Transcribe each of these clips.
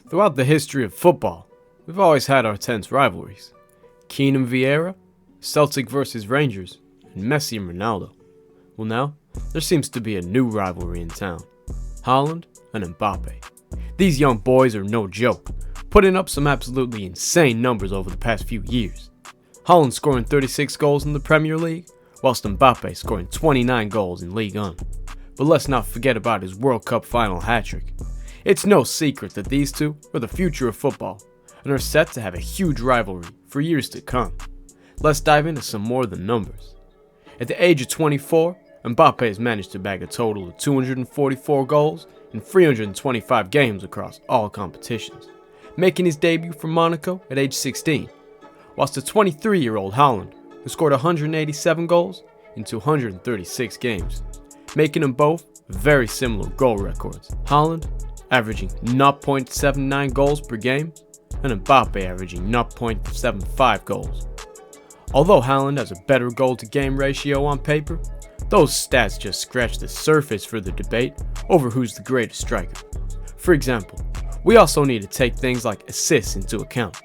Throughout the history of football, we've always had our tense rivalries. Keane and Vieira, Celtic versus Rangers, and Messi and Ronaldo. Well now, there seems to be a new rivalry in town. Haaland and Mbappe. These young boys are no joke, putting up some absolutely insane numbers over the past few years. Haaland scoring 36 goals in the Premier League, whilst Mbappe scoring 29 goals in Ligue 1. But let's not forget about his World Cup final hat-trick. It's no secret that these two are the future of football, and are set to have a huge rivalry for years to come. Let's dive into some more than numbers. At the age of 24, Mbappe has managed to bag a total of 244 goals in 325 games across all competitions, making his debut for Monaco at age 16, whilst the 23-year-old Haaland, who scored 187 goals in 236 games, making them both very similar goal records. Haaland averaging 0.79 goals per game, and Mbappe averaging 0.75 goals. Although Haaland has a better goal-to-game ratio on paper, those stats just scratch the surface for the debate over who's the greatest striker. For example, we also need to take things like assists into account.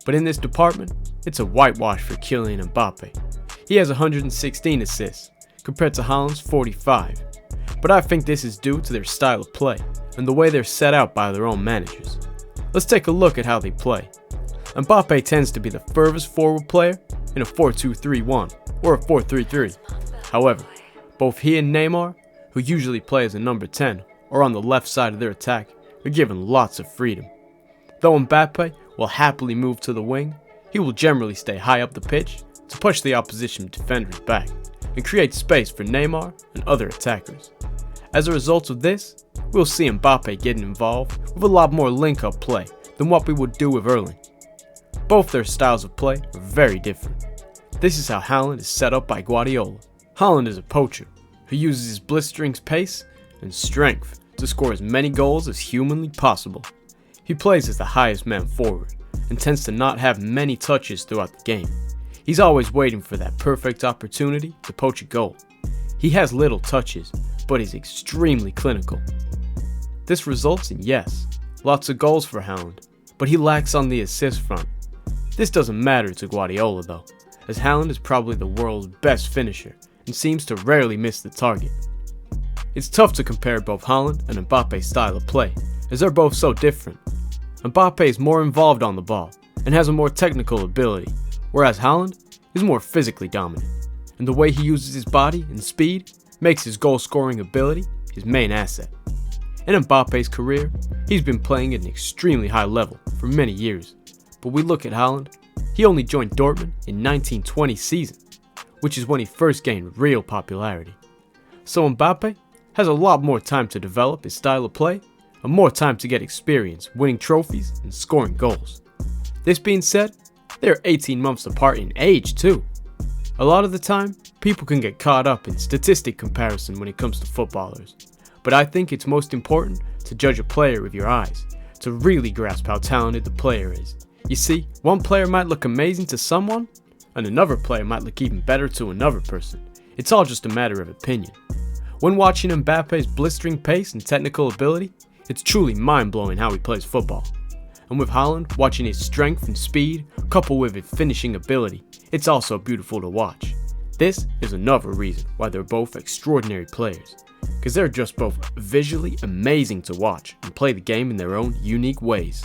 But in this department, it's a whitewash for Kylian Mbappe. He has 116 assists, compared to Haaland's 45. But I think this is due to their style of play, and the way they're set out by their own managers. Let's take a look at how they play. Mbappe tends to be the furthest forward player in a 4-2-3-1 or a 4-3-3. However, both he and Neymar, who usually play as a number 10 or on the left side of their attack, are given lots of freedom. Though Mbappe will happily move to the wing, he will generally stay high up the pitch to push the opposition defenders back and create space for Neymar and other attackers. As a result of this, we'll see Mbappe getting involved with a lot more link-up play than what we would do with Erling. Both their styles of play are very different. This is how Haaland is set up by Guardiola. Haaland is a poacher who uses his blistering pace and strength to score as many goals as humanly possible. He plays as the highest man forward and tends to not have many touches throughout the game. He's always waiting for that perfect opportunity to poach a goal. He has little touches, but he's extremely clinical. This results in, yes, lots of goals for Haaland, but he lacks on the assist front. This doesn't matter to Guardiola though, as Haaland is probably the world's best finisher and seems to rarely miss the target. It's tough to compare both Haaland and Mbappe's style of play, as they're both so different. Mbappe is more involved on the ball and has a more technical ability, whereas Haaland is more physically dominant, and the way he uses his body and speed makes his goal-scoring ability his main asset. In Mbappe's career, he's been playing at an extremely high level for many years, but we look at Haaland, he only joined Dortmund in 1920 season, which is when he first gained real popularity. So Mbappe has a lot more time to develop his style of play and more time to get experience winning trophies and scoring goals. This being said, they are 18 months apart in age too. A lot of the time, people can get caught up in statistic comparison when it comes to footballers, but I think it's most important to judge a player with your eyes, to really grasp how talented the player is. You see, one player might look amazing to someone, and another player might look even better to another person. It's all just a matter of opinion. When watching Mbappe's blistering pace and technical ability, it's truly mind-blowing how he plays football. And with Haaland watching his strength and speed, coupled with his finishing ability, it's also beautiful to watch. This is another reason why they're both extraordinary players, because they're just both visually amazing to watch and play the game in their own unique ways.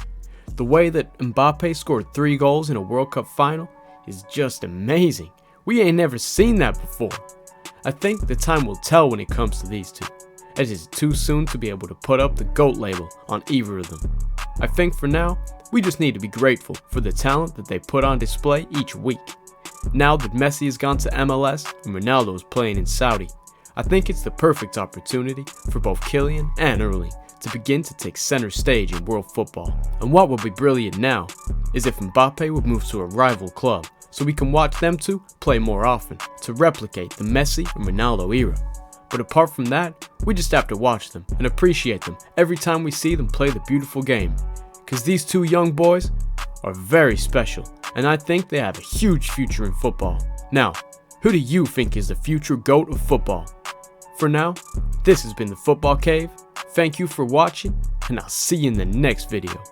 The way that Mbappe scored 3 goals in a World Cup final is just amazing. We ain't never seen that before. I think the time will tell when it comes to these two, as it's too soon to be able to put up the GOAT label on either of them. I think for now, we just need to be grateful for the talent that they put on display each week. Now that Messi has gone to MLS and Ronaldo is playing in Saudi, I think it's the perfect opportunity for both Kylian and Erling to begin to take center stage in world football. And what would be brilliant now is if Mbappe would move to a rival club so we can watch them two play more often to replicate the Messi and Ronaldo era. But apart from that, we just have to watch them and appreciate them every time we see them play the beautiful game. Because these two young boys are very special, and I think they have a huge future in football. Now, who do you think is the future GOAT of football? For now, this has been the Football Cave. Thank you for watching, and I'll see you in the next video.